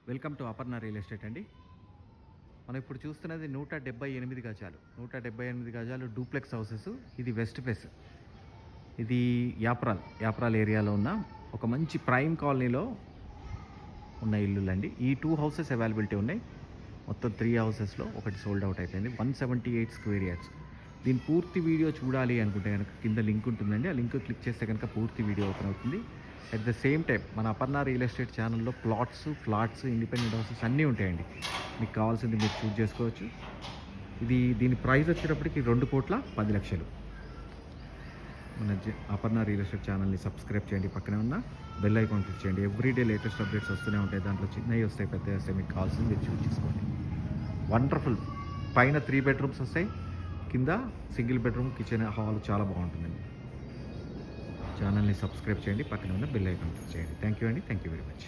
Welcome to Aparna real estate అండి. మనం ఇప్పుడు చూస్తున్నది 178 గజాలు 178 గజాలు డూప్లెక్స్ హౌసెస్. ఇది వెస్ట్ ఫేస్. ఇది యాప్రాల్ ఏరియాలో ఉన్న ఒక మంచి ప్రైమ్ కాలనీలో ఉన్న ఇల్లులండి. ఈ 2 హౌసెస్ అవైలబిలిటీ ఉన్నాయి. మొత్తం 3 హౌసెస్లో ఒకటి సోల్డ్ అవుట్ అయిపోయింది. 178 స్క్వేర్ యార్డ్స్. దీని పూర్తి వీడియో చూడాలి అనుకుంటే కనుక కింద లింక్ ఉంటుందండి. ఆ లింక్ క్లిక్ చేస్తే కనుక పూర్తి వీడియో ఓపెన్ అవుతుంది. అట్ ద సేమ్ టైం మన అపర్ణ రియల్ ఎస్టేట్ ఛానల్లో ఫ్లాట్స్ ఇండిపెండెంట్ హౌసెస్ అన్నీ ఉంటాయండి. మీకు కావాల్సింది మీరు చూస్ చేసుకోవచ్చు. దీని ప్రైస్ వచ్చేటప్పటికి 2,10,00,000. మన అపర్ణ రియల్ ఎస్టేట్ ఛానల్ని సబ్స్క్రైబ్ చేయండి. పక్కనే ఉన్న బెల్ ఐకాన్ క్లిక్ చేయండి. ఎవ్రీడే లేటెస్ట్ అప్డేట్స్ వస్తూనే ఉంటాయి. దాంట్లో చిన్నవి వస్తాయి, పెద్దవి వస్తాయి. మీకు కావాల్సింది మీరు చూస్ చేసుకోండి. వండర్ఫుల్. పైన 3 బెడ్రూమ్స్ వస్తాయి, కింద సింగిల్ బెడ్రూమ్, కిచెన్, హాల్ చాలా బాగుంటుందండి. ఛానల్ని సబ్స్క్రైబ్ చేయండి. పక్కన ఉన్న బెల్ ఐకాన్ క్లిక్ చేయండి. థ్యాంక్ యూ అండి. Thank you very much.